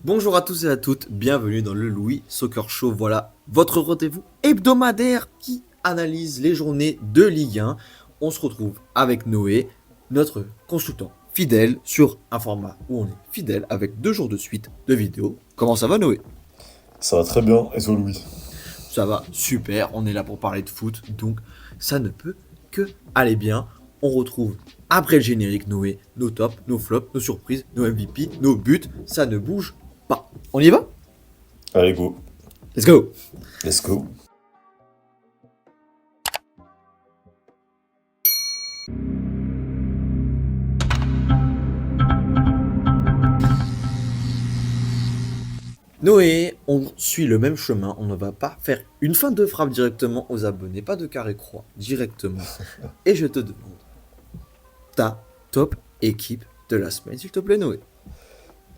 Bonjour à tous et à toutes, bienvenue dans le Louis Soccer Show. Voilà votre rendez-vous hebdomadaire qui analyse les journées de Ligue 1. On se retrouve avec Noé, notre consultant fidèle sur un format où on est fidèle avec 2 jours de suite de vidéos. Comment ça va Noé? Ça va très bien, et toi Louis? Ça va super, on est là pour parler de foot, donc ça ne peut que aller bien. On retrouve après le générique Noé, nos tops, nos flops, nos surprises, nos MVP, nos buts, ça ne bouge pas. On y va? Allez go, Let's go! let's go. Noé, on suit le même chemin, on ne va pas faire une fin de frappe directement aux abonnés, pas de carré croix, directement. Et je te demande ta top équipe de la semaine, s'il te plaît Noé.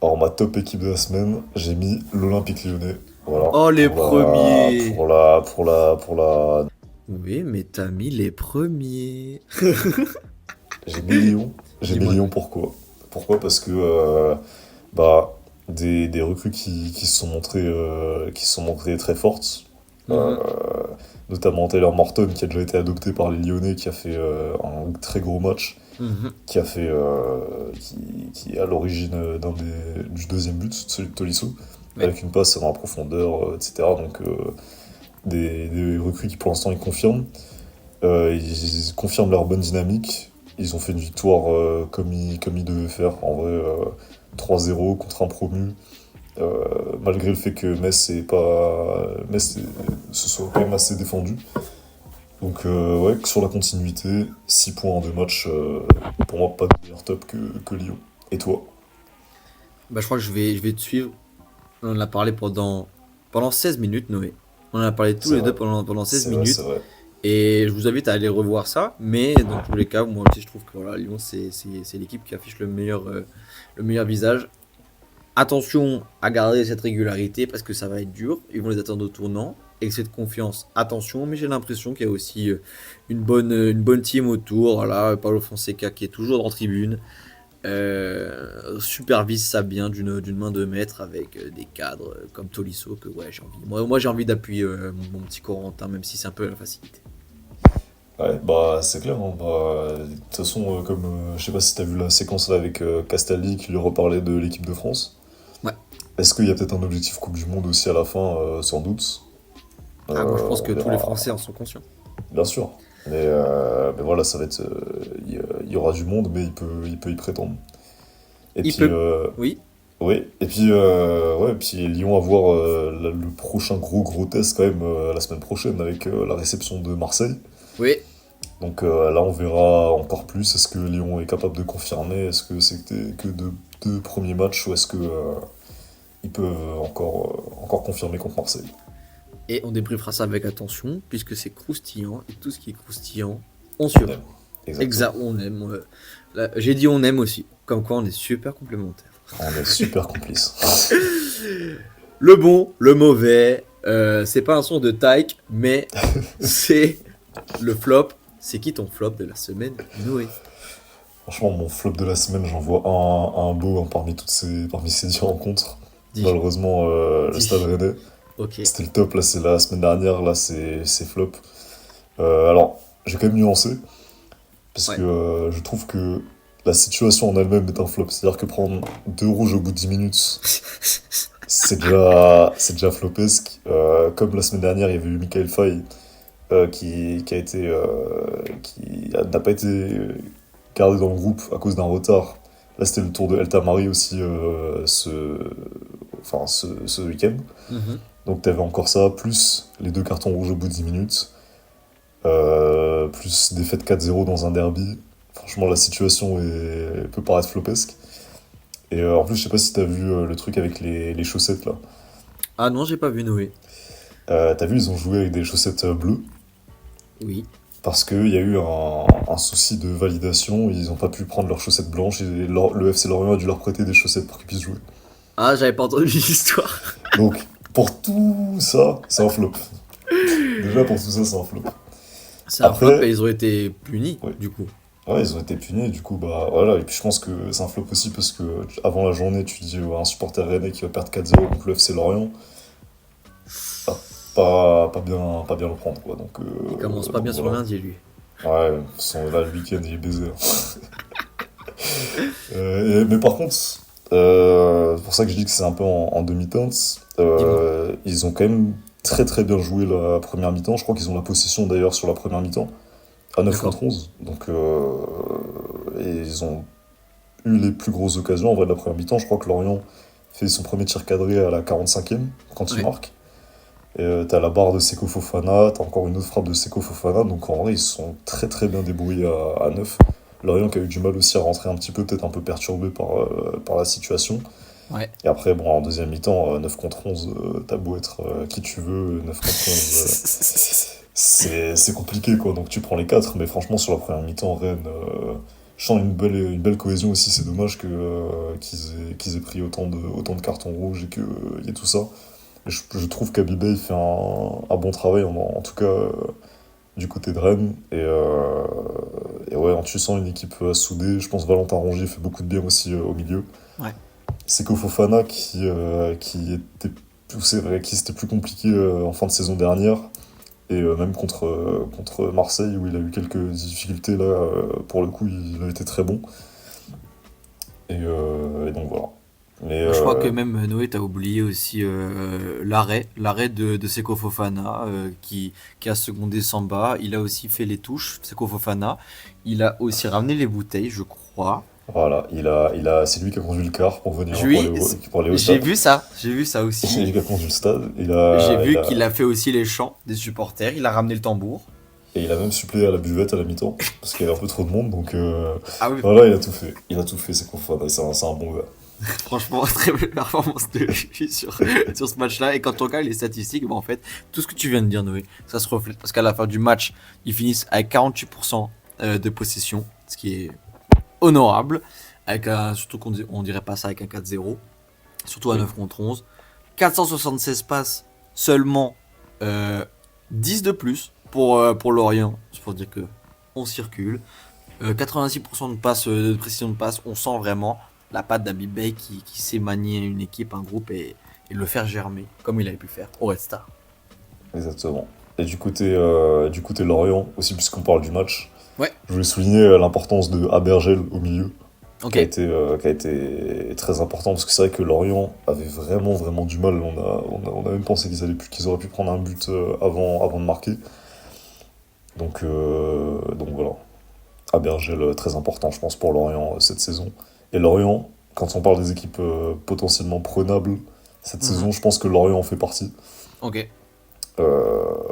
Alors ma top équipe de la semaine, j'ai mis l'Olympique Lyonnais. Voilà, Oh les pour la, premiers! pour la, pour la, pour la... Oui, mais t'as mis les premiers. J'ai mis Lyon. J'ai mis Dis-moi Lyon Noé. pourquoi? Pourquoi? Parce que bah, des recrues qui se sont montrées très fortes. Euh, Mhm. Notamment Taylor Morton qui a déjà été adopté par les Lyonnais, qui a fait un très gros match. Mhm. Qui a fait qui est à l'origine du deuxième but, celui de Tolisso, Ouais. avec une passe dans la profondeur, etc. Donc des recrues qui pour l'instant ils confirment. Ils confirment leur bonne dynamique. Ils ont fait une victoire comme ils devaient faire. En vrai, 3-0 contre un promu. Malgré le fait que se soit quand même assez défendu. Donc ouais, sur la continuité, 6 points en 2 matchs, pour moi pas de meilleur top que Lyon. Et toi? Bah je crois que je vais te suivre. On en a parlé pendant 16 minutes Noé. On en a parlé tous C'est les deux vrai, pendant 16 c'est vrai, c'est minutes. vrai. Et je vous invite à aller revoir ça. Mais dans tous les cas, moi aussi, je trouve que voilà, Lyon, c'est l'équipe qui affiche le meilleur visage. Attention à garder cette régularité parce que ça va être dur. Ils vont les attendre au tournant. Et cette confiance, attention. Mais j'ai l'impression qu'il y a aussi une bonne team autour. Voilà, Paulo Fonseca qui est toujours en tribune. Supervise ça bien d'une main de maître avec des cadres comme Tolisso que ouais j'ai envie. Moi j'ai envie d'appuyer mon petit Corentin même si c'est un peu la facilité. Ouais, bah c'est clair, hein. Bah, de toute façon, comme je sais pas si t'as vu la séquence là avec Castaldi qui lui reparlait de l'équipe de France. Ouais. Est-ce qu'il y a peut-être un objectif Coupe du Monde aussi à la fin? Sans doute. Ah moi je pense On que tous les verra, Français en sont conscients. bien sûr. Mais voilà, ça va être. Il y aura du monde, mais il peut y prétendre. Et Il puis, peut. Oui. oui, et puis, ouais, et puis Lyon à voir le prochain gros test quand même la semaine prochaine avec la réception de Marseille. Oui. Donc là, on verra encore plus. Est-ce que Lyon est capable de confirmer? Est-ce que c'était que deux premiers matchs ou est-ce que ils peuvent encore confirmer contre Marseille? Et on débriefera ça avec attention puisque c'est croustillant et tout ce qui est croustillant on On suivra. aime, exactement. Exact, on aime. Là, j'ai dit on aime aussi. Comme quoi on est super complémentaires. On est super complices. Le bon, le mauvais, c'est pas un son de Tyke, mais c'est le flop. C'est qui ton flop de la semaine, Noé? Franchement, mon flop de la semaine, j'en vois un beau hein, parmi ces 10 rencontres. Dis, Malheureusement, le Stade dis. Rennais. Ok, C'était le top, là, c'est la semaine dernière, là, c'est flop. Alors, j'ai quand même nuancé, parce que ouais. je trouve que la situation en elle-même est un flop. C'est-à-dire que prendre 2 rouges au bout de 10 minutes, c'est déjà flopesque. Comme la semaine dernière, il y avait eu Michael Faye, n'a pas été gardé dans le groupe à cause d'un retard. Là, c'était le tour de El Tamari aussi ce week-end. Mhm. Donc t'avais encore ça, plus les 2 cartons rouges au bout de 10 minutes, plus défaite 4-0 dans un derby. Franchement, la situation peut paraître flopesque. Et en plus, je sais pas si t'as vu le truc avec les chaussettes là. Ah non, j'ai pas vu Noé. T'as vu, ils ont joué avec des chaussettes bleues Oui. parce qu'il y a eu un souci de validation. Ils ont pas pu prendre leurs chaussettes blanches et le FC Lorient a dû leur prêter des chaussettes pour qu'ils puissent jouer. Ah, j'avais pas entendu l'histoire. Donc, pour tout ça, c'est un flop. Déjà, pour tout ça, c'est un flop. C'est un flop et Après, ils ont été punis, ouais. du coup. Ouais, ils ont été punis, du coup, bah voilà. Et puis je pense que c'est un flop aussi parce que avant la journée, tu dis un supporter rennais qui va perdre 4-0 contre le FC Lorient, bah, pas bien le prendre, quoi. Il commence pas Donc bien son voilà. lundi, lui. Ouais, là, le week-end, il est baisé, hein. Mais par contre, c'est pour ça que je dis que c'est un peu en demi-teinte. Dis-moi. Ils ont quand même très très bien joué la première mi-temps. Je crois qu'ils ont la possession d'ailleurs sur la première mi-temps, à 9 D'accord. contre 11. Et ils ont eu les plus grosses occasions en vrai de la première mi-temps. Je crois que Lorient fait son premier tir cadré à la 45e quand il Ouais. marque. Et t'as la barre de Seko Fofana, t'as encore une autre frappe de Seko Fofana. Donc en vrai, ils se sont très très bien débrouillés à 9. Lorient qui a eu du mal aussi à rentrer un petit peu, peut-être un peu perturbé par la situation. Ouais. Et après, bon, en deuxième mi-temps, 9 contre 11, t'as beau être qui tu veux, 9 contre 11, c'est compliqué, quoi. Donc tu prends les 4, mais franchement, sur la première mi-temps, Rennes, je sens une belle cohésion aussi. C'est dommage qu'ils aient pris autant de cartons rouges et qu'il y ait tout ça. Et je trouve qu'Abibay fait un bon travail, en tout cas du côté de Rennes. Et ouais, tu sens une équipe soudée. Je pense Valentin Rongier fait beaucoup de bien aussi au milieu. Ouais. Seko Fofana c'est vrai, qui c'était plus compliqué en fin de saison dernière. Et même contre Marseille, où il a eu quelques difficultés, là, pour le coup, il a été très bon. Et donc voilà. Mais Moi, je crois que même Noé, t'as oublié aussi l'arrêt de Seko Fofana qui a secondé Samba. Il a aussi fait les touches, Seko Fofana. Il a aussi ramené les bouteilles, je crois. voilà, c'est lui qui a conduit le car Oui, pour aller au j'ai stade. vu ça, j'ai vu ça C'est aussi. lui qui a conduit le stade. J'ai vu qu'il a fait aussi les chants des supporters. Il a ramené le tambour. Et il a même suppléé à la buvette à la mi-temps, parce qu'il y avait un peu trop de monde, donc Ah oui, voilà, il a tout fait. Il a tout fait, c'est confort, c'est un bon gars. franchement, très belle performance de lui sur ce match-là. Et quand on regarde les statistiques, bah, en fait, tout ce que tu viens de dire, Noé, ça se reflète. Parce qu'à la fin du match, ils finissent avec 48% de possession, ce qui est honorable. Surtout on dirait pas ça avec un 4-0, surtout à Oui, 9 contre 11. 476 passes, seulement 10 de plus pour Lorient. C'est pour dire que on circule. 86% de passes, de précision de passe, on sent vraiment la patte d'Abib Bey qui sait manier une équipe, un groupe et le faire germer, comme il avait pu faire au Red Star. exactement. Et du côté Lorient, aussi puisqu'on parle du match, Ouais, je voulais souligner l'importance de Abergel au milieu, ok. qui a été très important, parce que c'est vrai que Lorient avait vraiment, vraiment du mal. On a même pensé qu'ils auraient pu prendre un but avant de marquer. Donc voilà. Abergel, très important, je pense, pour Lorient cette saison. Et Lorient, quand on parle des équipes potentiellement prenables cette Mhm. saison, je pense que Lorient en fait partie. Ok,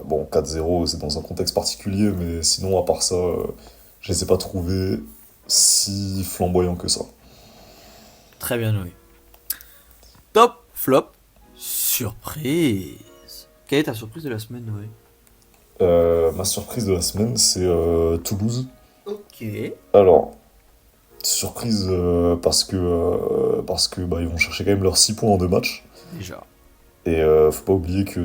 Bon, 4-0, c'est dans un contexte particulier, mais sinon, à part ça, je les ai pas trouvés si flamboyants que ça. très bien Noé. Top, flop, surprise. Quelle est ta surprise de la semaine, Noé? Ma surprise de la semaine, c'est Toulouse. Ok. Alors, surprise parce que bah, ils vont chercher quand même leurs 6 points en 2 matchs. Déjà. Et faut pas oublier que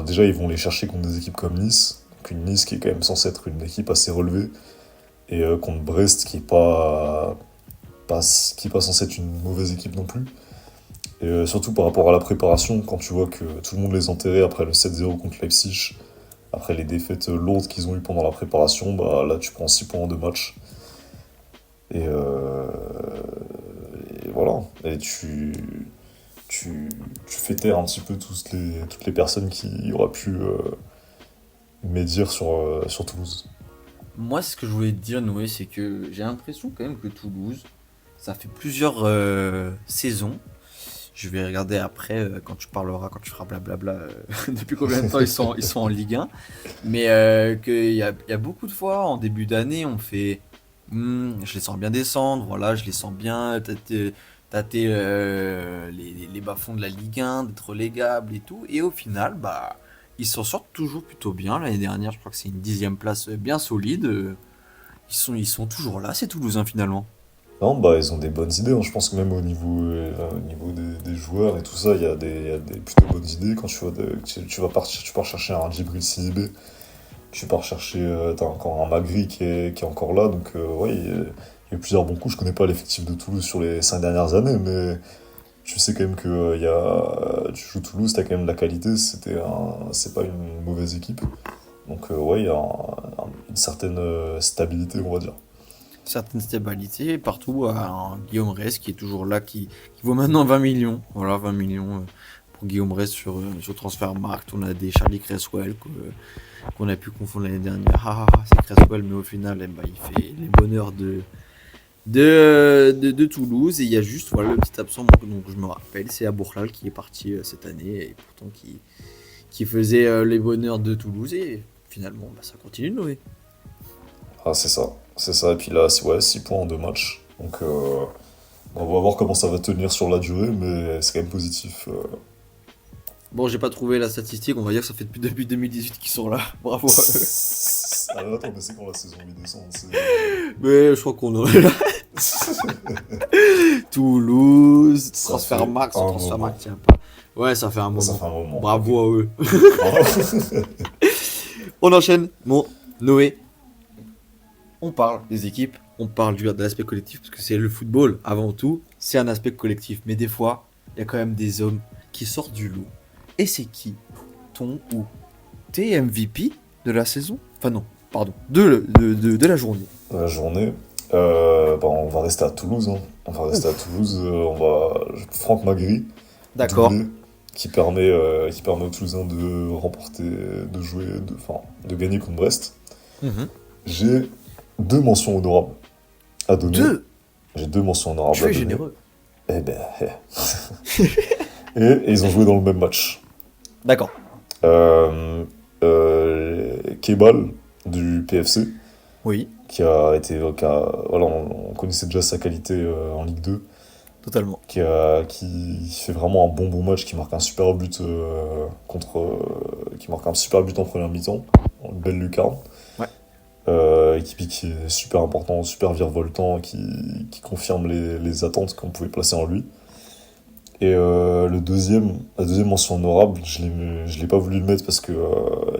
déjà, ils vont les chercher contre des équipes comme Nice. Donc une Nice qui est quand même censée être une équipe assez relevée. Et contre Brest qui est pas censée être une mauvaise équipe non plus. Et surtout par rapport à la préparation, quand tu vois que tout le monde les enterrait après le 7-0 contre Leipzig, après les défaites lourdes qu'ils ont eues pendant la préparation, bah là tu prends 6 points en 2 matchs. Et, euh, et voilà. Et tu fais taire un petit peu toutes les personnes qui auraient pu médire sur Toulouse. Moi, ce que je voulais te dire, Noé, c'est que j'ai l'impression quand même que Toulouse, ça fait plusieurs saisons. Je vais regarder après quand tu parleras, quand tu feras blablabla, depuis combien de temps ils sont en Ligue 1. Mais il y a beaucoup de fois, en début d'année, on fait je les sens bien descendre, voilà, je les sens bien tâter les bas-fonds de la Ligue 1, d'être relégables et tout. Et au final, bah, ils s'en sortent toujours plutôt bien. L'année dernière, je crois que c'est une 10e place bien solide. Ils sont toujours là, ces Toulousains finalement. Non, bah ils ont des bonnes idées, hein. Je pense que même au niveau des joueurs et tout ça, il y a des plutôt bonnes idées. Quand tu vas partir, tu pars chercher un Djibril Sidibé, tu pars chercher, t'as encore un Magri qui est encore là, donc ouais, il y a plusieurs bons coups. Je connais pas l'effectif de Toulouse sur les 5 dernières années, mais tu sais quand même que tu joues Toulouse, t'as quand même de la qualité, c'est pas une mauvaise équipe. Donc ouais, il y a une certaine stabilité, on va dire. Certaines stabilités, partout un Guillaume Rest qui est toujours là, qui vaut maintenant 20 millions. Voilà, 20 millions pour Guillaume Rest sur Transfermarkt. On a des Charlie Cresswell qu'on a pu confondre l'année dernière. C'est Cresswell, mais au final, eh ben, il fait les bonheurs de Toulouse. Et il y a juste voilà, le petit absent donc je me rappelle, c'est Abourlal qui est parti cette année et pourtant qui faisait les bonheurs de Toulouse. Et finalement, bah, ça continue de Noé. Ah, c'est ça. C'est ça. Et puis là, ouais, 6 points en 2 matchs. Donc, on va voir comment ça va tenir sur la durée, mais c'est quand même positif. Bon, j'ai pas trouvé la statistique, on va dire que ça fait depuis 2018 qu'ils sont là. Bravo à eux. Alors, attends, mais c'est quand la saison 8 Mais je crois qu'on aurait là. Toulouse, Ça Transfermarkt, fait sans un Transfermarkt, moment. tiens pas. Ouais, ça fait un Ça moment. fait un moment. Bravo à eux. Ok. On enchaîne, mon Noé. On parle des équipes, on parle de l'aspect collectif, parce que c'est le football, avant tout, c'est un aspect collectif. Mais des fois, il y a quand même des hommes qui sortent du lot. Et c'est qui ton ou tes MVP de la saison? Enfin non, pardon, de la journée. La journée. On va rester à Toulouse. Hein. On va rester à Toulouse. Franck Magri, D'accord. doublé, qui permet aux Toulousains de remporter, de jouer, de gagner contre Brest. Mhm. J'ai 2 mentions honorables à donner. Deux. J'ai 2 mentions honorables Tu à es donner. généreux. Eh ben, et ils ont joué dans le même match. D'accord. Kebal du PFC, Oui, voilà, on connaissait déjà sa qualité en Ligue 2, totalement. qui fait vraiment un bon match, qui marque un super but qui marque un super but en première mi-temps, une belle lucarne. Ouais. Équipe qui est super important, super virevoltant, qui confirme les attentes qu'on pouvait placer en lui. Et la deuxième mention honorable, je l'ai pas voulu le mettre parce que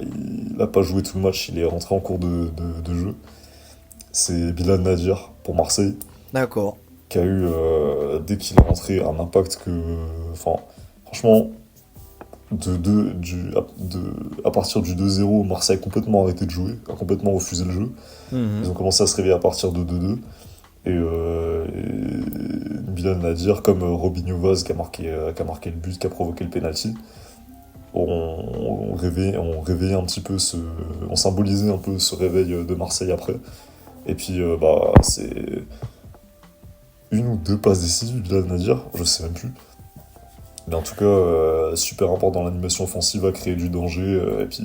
il a pas joué tout le match, il est rentré en cours de jeu. C'est Bilal Nadir pour Marseille, D'accord. qui a eu, dès qu'il est rentré, un impact enfin, franchement, à partir du 2-0, Marseille a complètement arrêté de jouer, a complètement refusé le jeu. Ils ont commencé à se réveiller à partir de 2-2. Et Bilal Nadir, comme Robinho Vaz qui a marqué le but, qui a provoqué le penalty, on réveillait un petit peu on symbolisait un peu ce réveil de Marseille après. Et puis c'est une ou 2 passes décisives Bilal Nadir, je sais même plus. Mais en tout cas, super important dans l'animation offensive, à créer du danger, et puis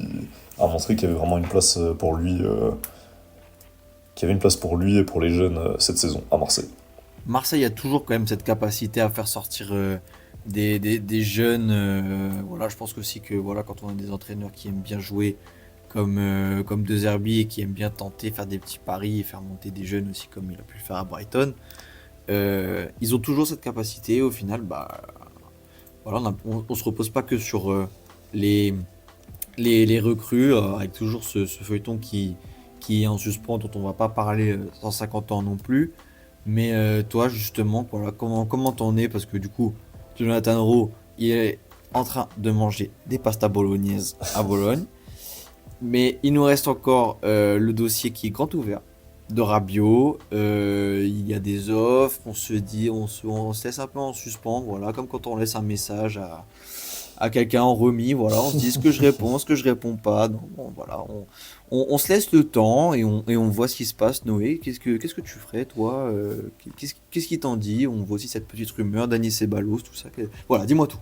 à montrer qu'il y avait vraiment une place pour lui. Qu'il y avait une place pour lui et pour les jeunes cette saison à Marseille. Marseille a toujours quand même cette capacité à faire sortir des jeunes. Voilà, je pense aussi que voilà, quand on a des entraîneurs qui aiment bien jouer comme De Zerbi et qui aiment bien tenter, faire des petits paris et faire monter des jeunes aussi comme il a pu le faire à Brighton, ils ont toujours cette capacité. Au final, bah, voilà, on se repose pas que sur les, les recrues, avec toujours ce feuilleton qui est en suspens, dont on va pas parler 150 ans non plus. Mais toi, justement, voilà, comment t'en es? Parce que du coup, Jonathan Rowe, il est en train de manger des pastas bolognaises à Bologne. Mais il nous reste encore le dossier qui est grand ouvert de Rabiot. Il y a des offres, on se dit, on se laisse un peu en suspens, voilà, comme quand on laisse un message à quelqu'un en remis, voilà, on se dit ce que je réponds pas. Non, bon, voilà, on se laisse le temps et on voit ce qui se passe. Noé, qu'est-ce que tu ferais, toi? Qu'est-ce qui t'en dit? On voit aussi cette petite rumeur d'Anis Ceballos, tout ça. Voilà, dis-moi tout.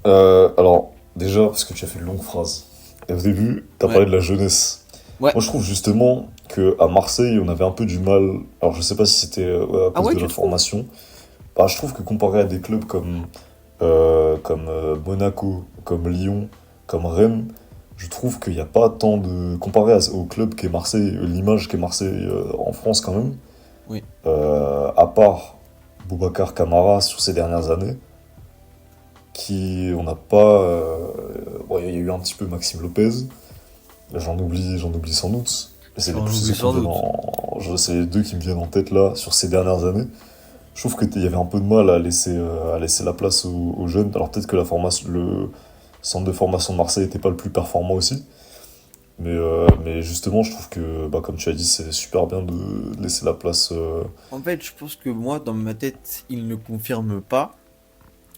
Alors, déjà, parce que tu as fait une longue phrase. Et au début, tu as Ouais. parlé de la jeunesse. Ouais. Moi, je trouve justement qu'à Marseille, on avait un peu du mal. Alors, je sais pas si c'était à Ah cause ouais, de tu la trouves? formation. Bah, je trouve que comparé à des clubs comme Monaco, comme Lyon, comme Rennes, je trouve qu'il n'y a pas tant de. Comparé au club qu'est Marseille, l'image qu'est Marseille en France quand même, Oui. à part Boubacar Camara sur ces dernières années, on n'a pas. Bon, il y a eu un petit peu Maxime Lopez, J'en oublie sans doute. Mais c'est les J'en plus ceux oublie qui me sans viennent doute. c'est les deux qui me viennent en tête là, sur ces dernières années. Je trouve que y avait un peu de mal à laisser la place aux jeunes. Alors peut-être que le centre de formation de Marseille n'était pas le plus performant aussi. Mais justement, je trouve que, bah, comme tu as dit, c'est super bien de laisser la place. En fait, je pense que moi, dans ma tête, il ne confirme pas.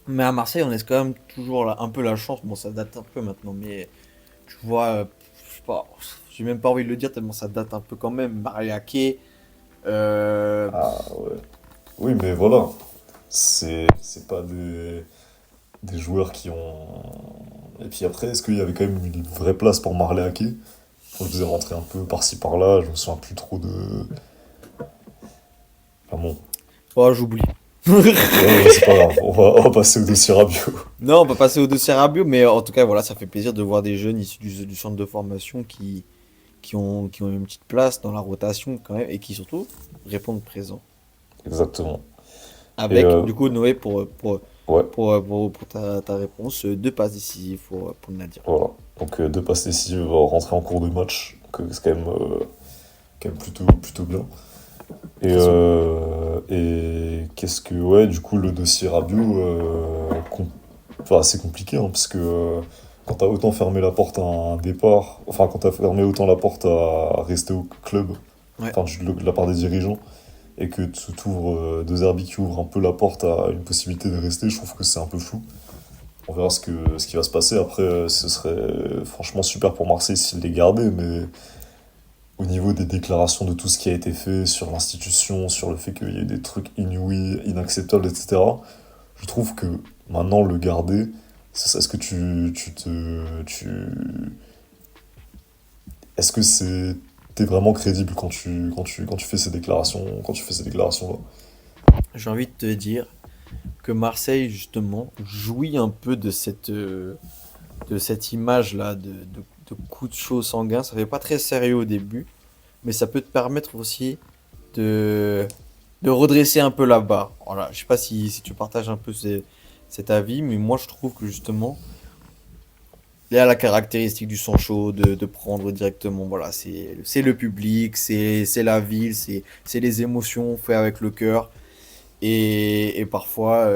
Mais à Marseille, on laisse quand même toujours un peu la chance. Bon, ça date un peu maintenant, mais tu vois, je sais pas, j'ai même pas envie de le dire tellement ça date un peu quand même. Mariaké, euh, Ah ouais. Oui, mais voilà. C'est pas des joueurs qui ont. Et puis après, est-ce qu'il y avait quand même une vraie place pour Marley Hacké? On le faisait rentrer un peu par-ci par-là, je me souviens plus trop de. Enfin bon. oh, j'oublie. Ouais, ouais, c'est pas grave, on va passer au dossier Rabiot. Non, on va passer au dossier Rabiot, mais en tout cas, voilà, ça fait plaisir de voir des jeunes issus du centre de formation qui ont une petite place dans la rotation quand même et qui surtout répondent présent. Exactement. Et Avec, du coup, Noé, ouais, pour ta réponse, deux passes décisives pour Nadir. voilà. Donc deux passes décisives rentrer en cours de match, donc c'est quand même plutôt bien. Très solide. Et qu'est-ce que. Ouais, du coup, le dossier Rabiot, enfin, c'est compliqué, hein, parce que quand t'as autant fermé la porte à un départ, enfin, quand t'as fermé autant la porte à rester au club, Ouais. enfin, de la part des dirigeants, et que tu t'ouvres De Zerbi qui ouvre un peu la porte à une possibilité de rester, je trouve que c'est un peu flou. On verra ce qui va se passer. Après, ce serait franchement super pour Marseille s'il les gardait, mais au niveau des déclarations de tout ce qui a été fait sur l'institution, sur le fait qu'il y ait des trucs inouïs, inacceptables, etc., je trouve que maintenant le garder, est-ce que est-ce que t'es vraiment crédible quand tu fais ces déclarations-là? J'ai envie de te dire que Marseille, justement, jouit un peu de cette image-là de coup de chaud sanguin. Ça fait pas très sérieux au début, mais ça peut te permettre aussi de, de redresser un peu la barre. Voilà, je sais pas si tu partages un peu cet avis, mais moi je trouve que justement, il y a la caractéristique du sang chaud, de prendre directement, voilà, c'est le public, c'est la ville, c'est les émotions fait avec le cœur. Et parfois,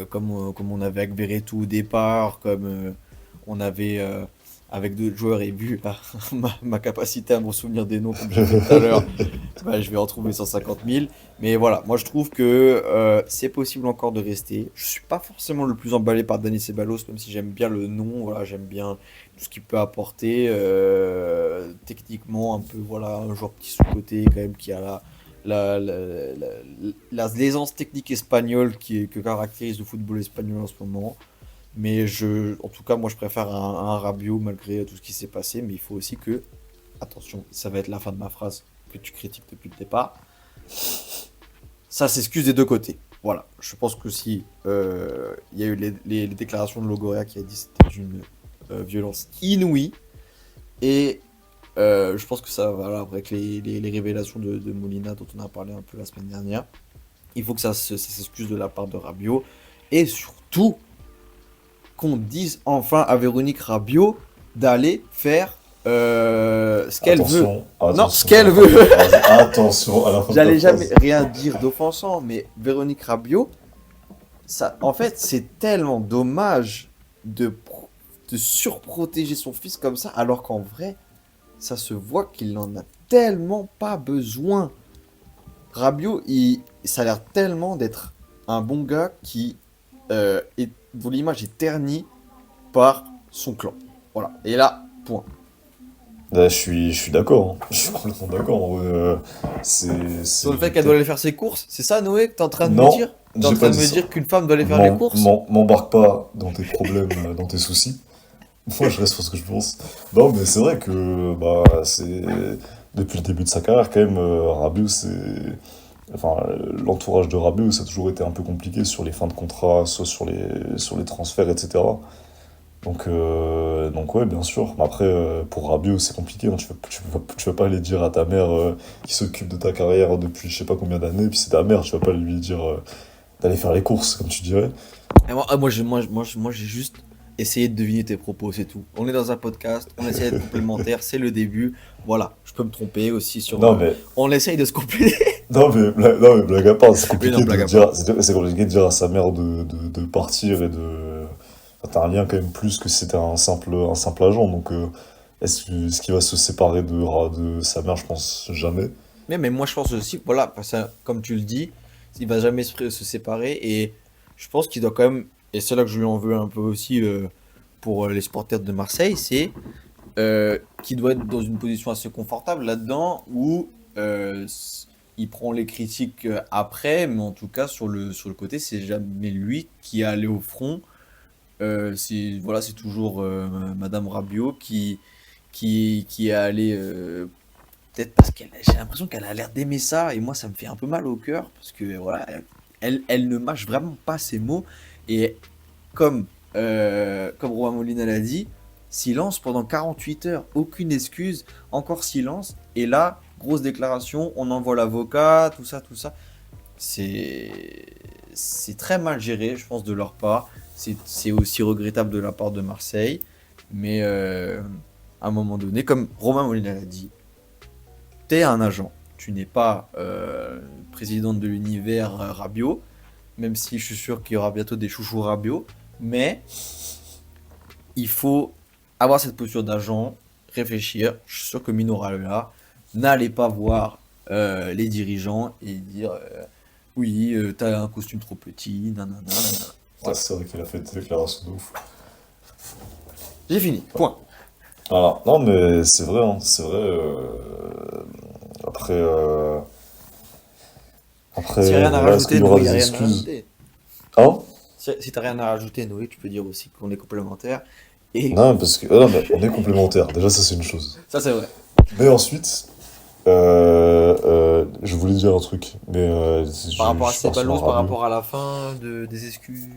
comme on avait avec Verretou au départ, comme on avait avec d'autres joueurs, et vu là, ma capacité à me souvenir des noms, comme j'ai fait tout à l'heure, bah, je vais en trouver 150 000. Mais voilà, moi je trouve que c'est possible encore de rester. Je suis pas forcément le plus emballé par Dani Ceballos, même si j'aime bien le nom, voilà, j'aime bien tout ce qu'il peut apporter techniquement, un peu, voilà, un joueur petit sous-côté quand même qui a la, la- la- l'aisance technique espagnole que caractérise le football espagnol en ce moment. Mais en tout cas, moi je préfère un Rabiot malgré tout ce qui s'est passé. Mais il faut aussi que, attention, ça va être la fin de ma phrase que tu critiques depuis le départ. Ça s'excuse des deux côtés. Voilà, je pense que si il y a eu les déclarations de Logoria qui a dit que c'était une violence inouïe, et je pense que ça, voilà, avec les révélations de Molina dont on a parlé un peu la semaine dernière, il faut que ça s'excuse de la part de Rabiot, et surtout qu'on dise enfin à Véronique Rabiot d'aller faire ce qu'elle veut. Attention, Non, ce attention à qu'elle la fin de ta veut. phrase. Attention à la fin de ta J'allais jamais phrase. rien dire d'offensant, mais Véronique Rabiot, ça, en fait, c'est tellement dommage de surprotéger son fils comme ça, alors qu'en vrai, ça se voit qu'il n'en a tellement pas besoin. Rabiot, ça a l'air tellement d'être un bon gars dont l'image est ternie par son clan. Voilà. Et là, point. Là, je suis d'accord, hein. Je suis complètement d'accord. En vrai, c'est Sur le fait qu'elle doit peut-être. aller faire ses courses, c'est ça, Noé, que t'es en train de me Non, dire? T'es en j'ai train pas de dit me ça. dire qu'une femme doit aller faire les courses? M'embarque pas dans tes problèmes, dans tes soucis. Moi, je reste sur ce que je pense. Non, mais c'est vrai que bah, c'est depuis le début de sa carrière, quand même, Rabiot, enfin, l'entourage de Rabiot, ça a toujours été un peu compliqué sur les fins de contrat, soit sur les transferts, etc. Donc ouais, bien sûr. Mais après, pour Rabiot, c'est compliqué, hein. Tu vas pas aller dire à ta mère qui s'occupe de ta carrière depuis je sais pas combien d'années, puis c'est ta mère, tu vas pas lui dire d'aller faire les courses, comme tu dirais. Et moi, j'ai juste essayez de deviner tes propos, c'est tout. On est dans un podcast, on essaie d'être complémentaire, c'est le début. Voilà, je peux me tromper aussi sur. Non, mais, On essaye de se compléter. non, mais blague à part, c'est Mais compliqué non, de blague à dire, part. c'est compliqué de dire à sa mère de partir et de. Enfin, t'as un lien quand même plus que si c'était un simple agent, donc est-ce qu'il va se séparer de sa mère? Je pense jamais. Mais moi, je pense aussi, voilà, parce que, comme tu le dis, il va jamais se séparer. Et je pense qu'il doit quand même. Et c'est là que je lui en veux un peu aussi pour les supporters de Marseille, c'est qu'il doit être dans une position assez confortable là-dedans où il prend les critiques après, mais en tout cas, sur le côté, c'est jamais lui qui est allé au front. Voilà, c'est toujours Madame Rabiot qui est allée. Peut-être parce qu'elle j'ai l'impression qu'elle a l'air d'aimer ça et moi ça me fait un peu mal au cœur parce que voilà elle ne mâche vraiment pas ses mots et comme Romain Molina l'a dit, silence pendant 48 heures, aucune excuse, encore silence et là grosse déclaration, on envoie l'avocat, tout ça, c'est c'est très mal géré je pense de leur part, c'est aussi regrettable de la part de Marseille mais à un moment donné comme Romain Molina l'a dit t'es un agent. Tu n'es pas présidente de l'univers Rabiot, même si je suis sûr qu'il y aura bientôt des chouchous Rabiot. Mais il faut avoir cette posture d'agent, réfléchir. Je suis sûr que Mino là. N'allez pas voir les dirigeants et dire oui, t'as un costume trop petit, nanana, nanana. Putain, Voilà. c'est vrai qu'il a fait des déclarations de ouf. J'ai fini. Point. Voilà. Non, mais c'est vrai, hein, c'est vrai. Après, Si t'as rien à voilà, est-ce qu'il rajouter, y aura Noé, y a des rien à excuses? rajouter. Hein? Si t'as rien à rajouter, Noé, tu peux dire aussi qu'on est complémentaires. Et Non, parce que non, mais on est complémentaires. Déjà, ça, c'est une chose. ça, c'est vrai. Mais ensuite, je voulais dire un truc, mais Par rapport je à suis parti dans Ceballos, le par radio. rapport à la fin des excuses.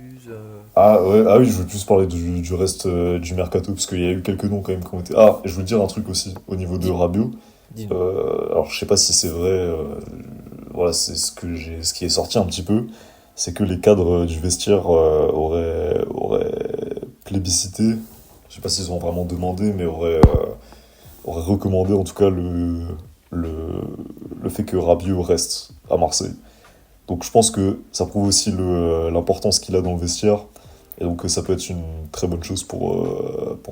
Ah, ouais, ah oui, je veux plus parler du reste du mercato, parce qu'il y a eu quelques noms quand même qui ont été. Ah, et je voulais dire un truc aussi, au niveau de Dis, Rabiot. dis-nous. Alors, je sais pas si c'est vrai, voilà, c'est ce qui est sorti un petit peu, c'est que les cadres du vestiaire auraient plébiscité, je sais pas s'ils ont vraiment demandé, mais auraient recommandé en tout cas le, le fait que Rabiot reste à Marseille. Donc je pense que ça prouve aussi l'importance qu'il a dans le vestiaire. Et donc ça peut être une très bonne chose pour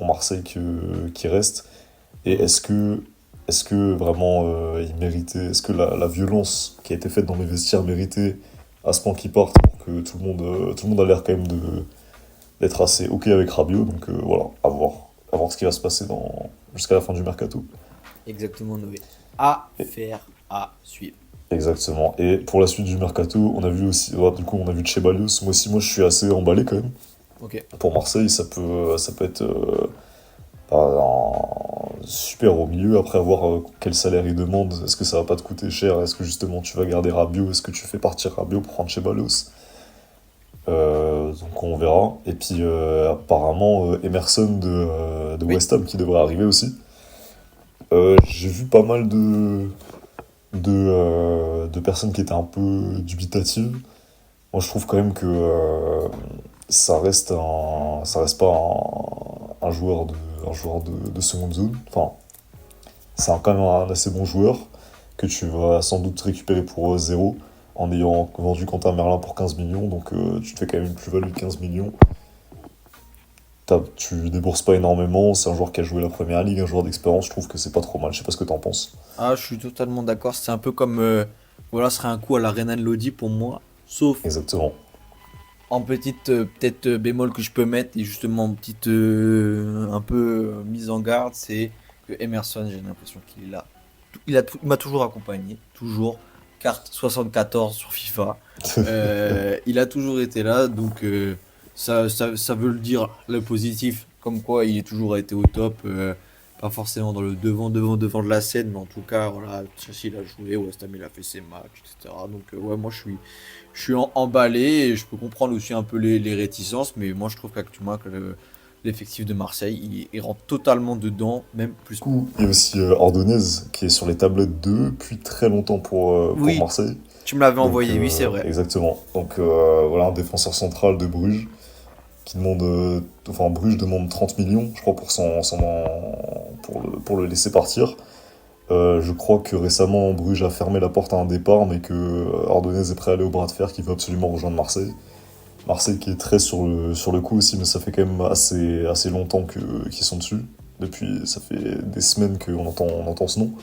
Marseille qu'il reste. Et est-ce que vraiment il méritait, est-ce que la violence qui a été faite dans les vestiaires méritait à ce point qu'il parte pour que tout le monde a l'air quand même d'être assez ok avec Rabiot. Donc voilà, à voir ce qui va se passer jusqu'à la fin du mercato. Exactement, Noé. À Et- faire, à suivre. Exactement. Et pour la suite du mercato, on a vu aussi, ouais, du coup on a vu Ceballos. Moi aussi, moi je suis assez emballé quand même. Ok. Pour Marseille, ça peut être super au milieu. Après, avoir quel salaire il demande. Est-ce que ça va pas te coûter cher? Est-ce que justement tu vas garder Rabiot? Est-ce que tu fais partir Rabiot pour prendre Ceballos? Donc on verra. Et puis apparemment Emerson de Oui. West Ham qui devrait arriver aussi. J'ai vu pas mal de personnes qui étaient un peu dubitatives. Moi je trouve quand même que ça reste pas un joueur de seconde zone. Enfin, c'est quand même un assez bon joueur que tu vas sans doute récupérer pour zéro en ayant vendu Quentin Merlin pour 15 millions. Donc tu te fais quand même une plus-value de 15 millions. Tu débourses pas énormément. C'est un joueur qui a joué la première ligue, un joueur d'expérience. Je trouve que c'est pas trop mal. Je sais pas ce que t'en penses. Ah, je suis totalement d'accord. C'est un peu comme. Voilà, ce serait un coup à la Renan Lodi pour moi. Sauf Exactement. en petite peut-être bémol que je peux mettre et justement petite un peu mise en garde, c'est que Emerson, j'ai l'impression qu'il est là. Il m'a toujours accompagné, toujours. Carte 74 sur FIFA. Il a toujours été là, donc ça veut le dire, le positif, comme quoi il est toujours été au top, pas forcément dans le devant de la scène, mais en tout cas, voilà, Chelsea il a joué, West Ham il a fait ses matchs, etc. Donc ouais, moi je suis emballé et je peux comprendre aussi un peu les réticences, mais moi je trouve qu'actuellement que l'effectif de Marseille, il rentre totalement dedans, même plus. Du coup, il y a aussi Ordonez qui est sur les tablettes depuis très longtemps pour Oui, Marseille. tu me l'avais Donc, envoyé, oui, c'est vrai. exactement. Donc voilà, un défenseur central de Bruges. qui demande, enfin Bruges demande 30 millions, je crois, pour le laisser partir. Je crois que récemment Bruges a fermé la porte à un départ, mais que Ordonez est prêt à aller au bras de fer, qu'il veut absolument rejoindre Marseille. Marseille qui est très sur le coup aussi, mais ça fait quand même assez longtemps qu'ils sont dessus. Ça fait des semaines on entend ce nom.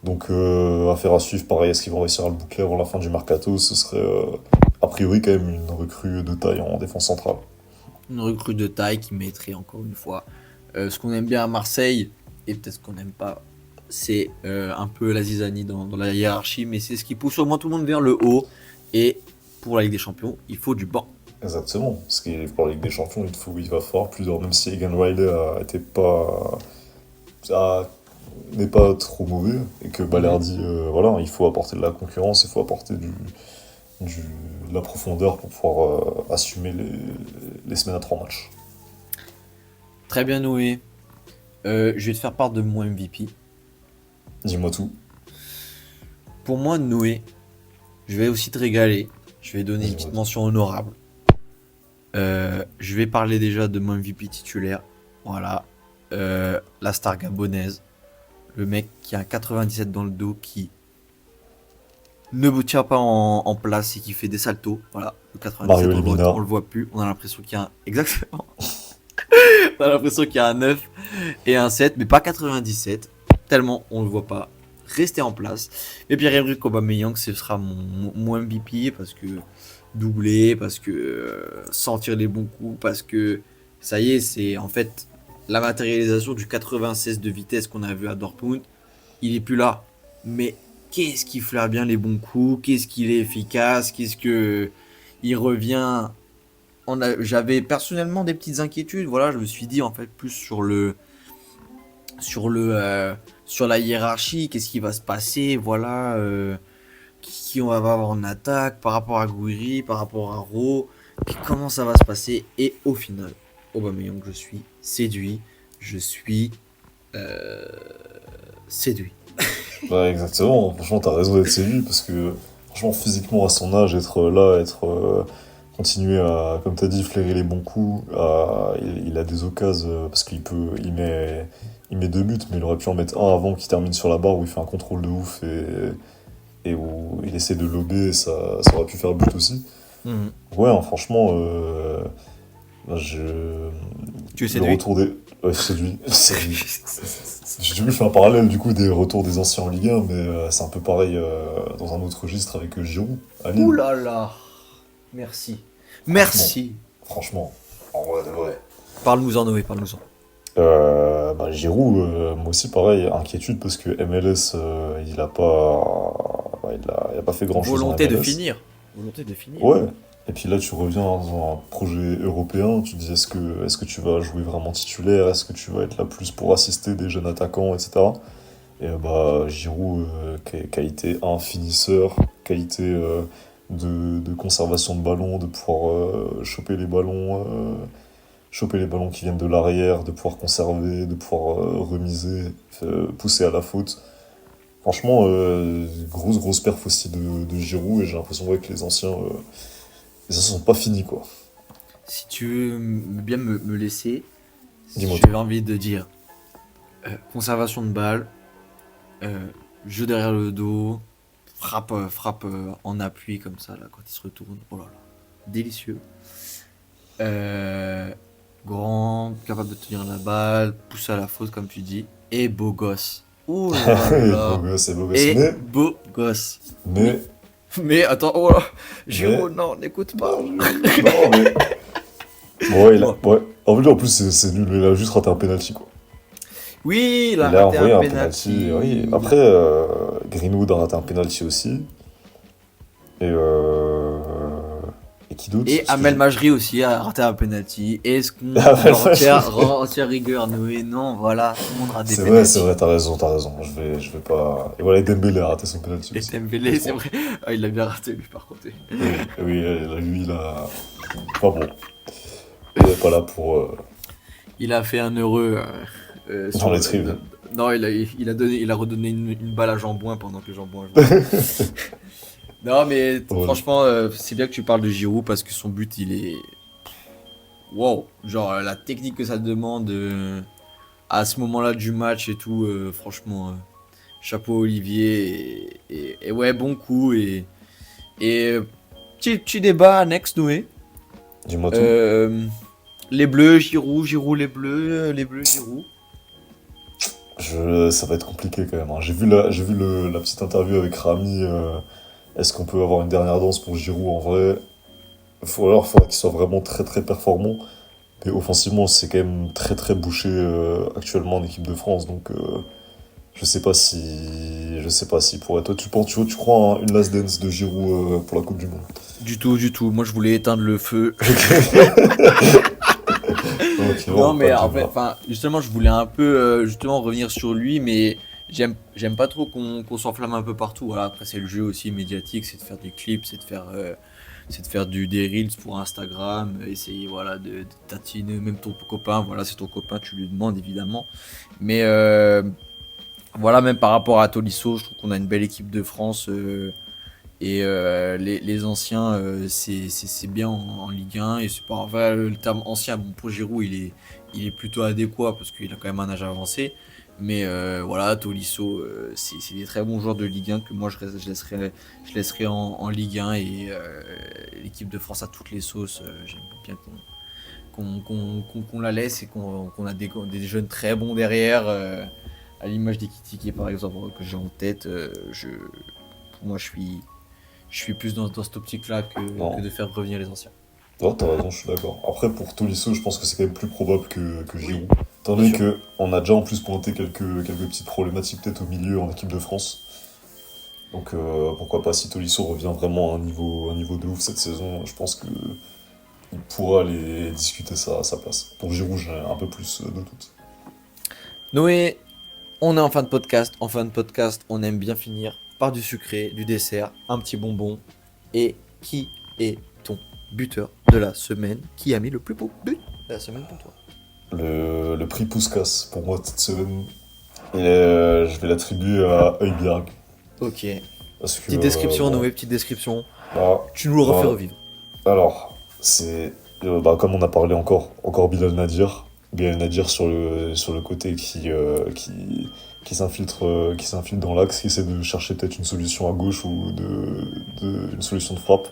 Donc affaire à suivre, pareil, est-ce qu'ils vont réussir à le boucler avant la fin du mercato? Ce serait a priori quand même une recrue de taille en défense centrale. Une recrue de taille qui mettrait encore une fois ce qu'on aime bien à Marseille, et peut-être ce qu'on n'aime pas, c'est un peu la zizanie dans la hiérarchie, mais c'est ce qui pousse au moins tout le monde vers le haut. Et pour la Ligue des Champions, il faut du banc. Exactement, parce que pour la Ligue des Champions, il va falloir plusieurs, même si Egan Riley n'est pas trop mauvais, et que Balerdi, voilà, il faut apporter de la concurrence, il faut apporter de la profondeur pour pouvoir assumer les semaines à 3 matchs. Très bien, Noé. Je vais te faire part de mon MVP. Dis-moi tout. Pour moi, Noé, je vais aussi te régaler. Je vais donner une Dis-moi petite tout. mention honorable. Je vais parler déjà de mon MVP titulaire. Voilà. La star gabonaise. Le mec qui a un 97 dans le dos, qui ne vous tient pas en place et qui fait des saltos. Voilà. Le 97 Mario on Lemina. on le voit plus. On a l'impression qu'il y a un... Exactement. On a l'impression qu'il y a un 9 et un 7, mais pas 97. Tellement on le voit pas. Restez en place. Et Pierre-Emerick Aubameyang, ce sera mon MVP parce que doubler, parce que sentir les bons coups, parce que ça y est, c'est en fait la matérialisation du 96 de vitesse qu'on a vu à Dortmund. Il est plus là. Mais qu'est-ce qu'il flaire bien les bons coups, qu'est-ce qu'il est efficace, qu'est-ce que il revient. J'avais personnellement des petites inquiétudes. Voilà, je me suis dit en fait plus sur la hiérarchie, qu'est-ce qui va se passer, voilà, qui on va avoir en attaque par rapport à Gouiri, par rapport à Ro, comment ça va se passer. Et au final, Aubameyang, je suis séduit, je suis séduit. Ouais, exactement. Franchement, t'as raison d'être séduit parce que, franchement, physiquement, à son âge, être là, continuer à, comme t'as dit, flairer les bons coups, il a des occasions, parce il met 2 buts, mais il aurait pu en mettre un avant qu'il termine sur la barre où il fait un contrôle de ouf et où il essaie de lober, ça aurait pu faire but aussi. Mhm. Ouais, hein, franchement, bah, Tu es le séduit. retour des. Ouais, séduit. Séduit. Je fais un parallèle du coup des retours des anciens en Ligue 1, mais c'est un peu pareil dans un autre registre avec Giroud à Lille. Ouh là là. Merci. Merci. Franchement, en vrai de vrai. Parle-nous-en, Noé, parle-nous-en. Bah, Giroud, moi aussi pareil, inquiétude parce que MLS, il a pas fait grand chose en Volonté de MLS. finir. Volonté de finir. Ouais. Et puis là, tu reviens dans un projet européen, tu te dis est-ce que tu vas jouer vraiment titulaire, est-ce que tu vas être là plus pour assister des jeunes attaquants, etc. Et bah, Giroud, qualité un finisseur, qualité de conservation de ballon, de pouvoir choper les ballons qui viennent de l'arrière, de pouvoir conserver, de pouvoir remiser, pousser à la faute. Franchement, grosse perf aussi de Giroud, et j'ai l'impression ouais, que les anciens sont pas finis, quoi. Si tu veux bien me laisser, Dis-moi j'avais envie de dire conservation de balle, jeu derrière le dos, frappe en appui comme ça là quand il se retourne. Oh là là, délicieux. Grand, capable de tenir la balle, pousser à la faute comme tu dis, et beau gosse. Ouh là Beau là. gosse, c'est beau gosse. Et beau gosse. Mais, Mais attends, oh là, Giroud, non, n'écoute pas. non, mais. Ouais, ouais. En plus, c'est nul, il a juste raté un penalty, quoi. Oui, il a Il a raté envoyé un un penalty. penalty, oui. Après, Greenwood a raté un penalty aussi. Et, et qui d'autre? Et Parce que Amel Majri aussi a raté un penalty. Est-ce qu'on Amel rend entière rigueur, Noé? Non, voilà, tout le monde rate des c'est penalties. vrai, t'as raison. Je vais pas. Et voilà, Dembélé a raté son penalty Et aussi. Dembélé, c'est vrai. Ah, il l'a bien raté, lui, par contre. Oui, lui, il a. Enfin bon. Il est pas là pour. Il a fait un heureux. Dans les tribunes. Non, il a redonné une balle à Jambouin pendant que Jambouin jouait. Non, mais Ouais. franchement, c'est bien que tu parles de Giroud parce que son but, il est. wow, genre la technique que ça demande à ce moment-là du match et tout, franchement, chapeau Olivier. Et ouais, bon coup. Et petit débat annexe, Noé. Dis-moi tout. Les bleus, Giroud, les bleus, Giroud. Ça va être compliqué quand même, hein. J'ai vu la petite interview avec Rami. Est-ce qu'on peut avoir une dernière danse pour Giroud en vrai? Alors, il faudra qu'il soit vraiment très très performant. Mais offensivement, c'est quand même très très bouché actuellement en équipe de France. Donc, je sais pas si pour toi, tu crois à une last dance de Giroud pour la Coupe du Monde? Du tout, du tout. Moi, je voulais éteindre le feu. Ok, Non, bon, pas mais de en fait, débat. enfin, justement, je voulais un peu justement revenir sur lui, mais j'aime pas trop qu'on s'enflamme un peu partout. Voilà, après, c'est le jeu aussi médiatique, c'est de faire des clips, c'est de faire des reels pour Instagram, essayer voilà de tatiner même ton copain. Voilà, c'est ton copain, tu lui demandes évidemment. Mais voilà, même par rapport à Tolisso, je trouve qu'on a une belle équipe de France. Les anciens, c'est bien en Ligue 1. Et c'est pas enfin, le terme ancien, bon, pour Giroud, il est plutôt adéquat parce qu'il a quand même un âge avancé. Mais voilà, Tolisso, c'est des très bons joueurs de Ligue 1 que moi je laisserai en Ligue 1. Et l'équipe de France a toutes les sauces. J'aime bien qu'on la laisse et qu'on a des jeunes très bons derrière. À l'image des Kitiki par exemple, que j'ai en tête. Pour moi, je suis plus dans cette optique-là que Non, de faire revenir les anciens. non, t'as raison, je suis d'accord. Après, pour Tolisso, je pense que c'est quand même plus probable que Oui, Giroud. Étant bien donné sûr. que on a déjà en plus pointé quelques petites problématiques peut-être au milieu en équipe de France. Donc pourquoi pas si Tolisso revient vraiment à un niveau de ouf cette saison, je pense que il pourra aller discuter ça à sa place. Pour Giroud, j'ai un peu plus de doute. Noé, on est en fin de podcast. En fin de podcast, on aime bien finir par du sucré, du dessert, un petit bonbon. Et qui est ton buteur de la semaine? Qui a mis le plus beau but de la semaine pour toi? Le prix Puskas, pour moi, cette semaine, je vais l'attribuer à Højbjerg. Ok. Parce que, Petite description, bon, Noé, petite description. là, Tu nous le refais là, revivre. alors, c'est, comme on a parlé encore Bilal Nadir. Bilal Nadir sur le côté qui s'infiltre dans l'axe, qui essaie de chercher peut-être une solution à gauche ou une solution de frappe.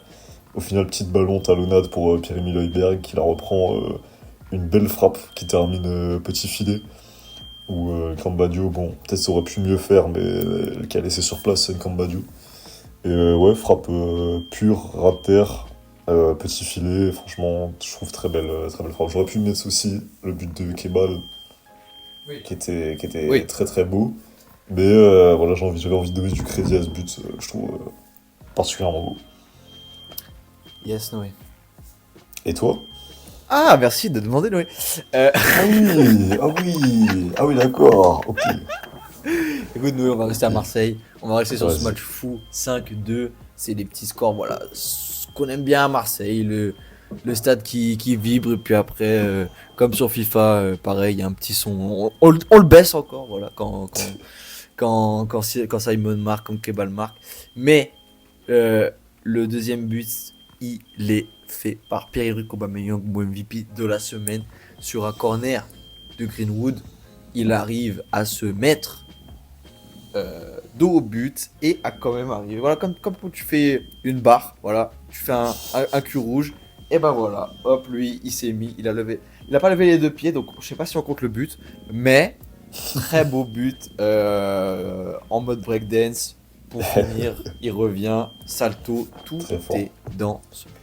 Au final, petite ballon talonnade pour Pierre-Emile Højbjerg qui la reprend, une belle frappe qui termine petit filet. Ou Cambadio, bon, peut-être ça aurait pu mieux faire, mais le qui a laissé sur place, c'est Cambadio. Et ouais, frappe pure, ras de terre, petit filet, franchement, je trouve très belle frappe. J'aurais pu mettre aussi le but de Kebal, Oui. qui était Oui. très très beau. Mais voilà, j'avais envie de donner du crédit à ce but, je trouve particulièrement beau. Yes, Noé. Et toi? Ah, merci de demander, Noé. Euh, Ah oui, ah oui, ah oui, d'accord, ok. Écoute, nous, on va rester à Marseille. On va rester sur ce Vas-y. match fou. 5-2. C'est des petits scores, voilà. Ce qu'on aime bien à Marseille. Le stade qui vibre. Et puis après, comme sur FIFA, pareil, il y a un petit son. On le baisse encore, voilà. Quand Simon marque, quand Kebal marque. Mais le deuxième but, il est fait par Pierre-Emerick Aubameyang, mon MVP de la semaine. Sur un corner de Greenwood. Il arrive à se mettre dos au but et à quand même arriver. Voilà, comme quand tu fais une barre, voilà, tu fais un cul rouge, et ben voilà, hop, lui, il s'est mis, il a levé. Il a pas levé les deux pieds, donc je sais pas si on compte le but, mais très beau but en mode breakdance. Pour finir, il revient, salto, tout Très fort. est dans ce but.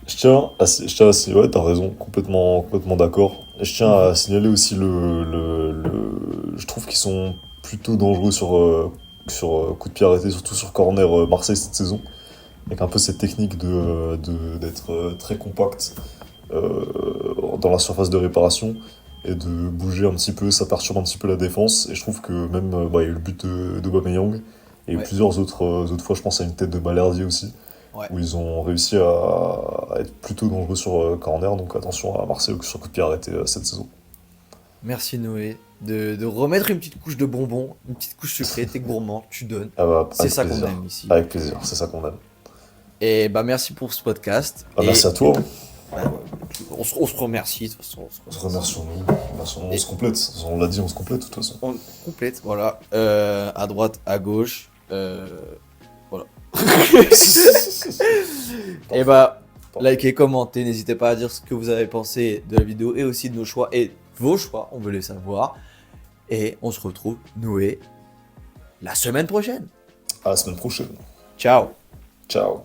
Je tiens à signaler, ouais, t'as raison, complètement d'accord. Et je tiens à signaler aussi je trouve qu'ils sont plutôt dangereux sur coup de pied arrêté, surtout sur corner Marseille cette saison. Avec un peu cette technique d'être très compact dans la surface de réparation et de bouger un petit peu, ça perturbe un petit peu la défense. Et je trouve que même, il y a eu le but d'Aubameyang, et il y a eu Ouais, plusieurs autres fois, je pense à une tête de Balerdi aussi ouais. où ils ont réussi à être plutôt dangereux sur corner, donc attention à Marseille sur coup de pied arrêté cette saison. Merci Noé de remettre une petite couche de bonbons, une petite couche sucrée, t'es gourmand, tu donnes. Ah bah, C'est ça qu'on aime ici. avec plaisir, c'est ça qu'on aime. Et bah merci pour ce podcast. Ah, merci à toi. Bah, on se remercie, de toute façon. On se remercie, on se complète. On l'a dit, on se complète de toute façon. On complète, voilà. À droite, à gauche. Voilà. Et bah, likez, commentez, n'hésitez pas à dire ce que vous avez pensé de la vidéo et aussi de nos choix et vos choix, on veut les savoir. Et on se retrouve, Noé, la semaine prochaine. À la semaine prochaine. Ciao. Ciao.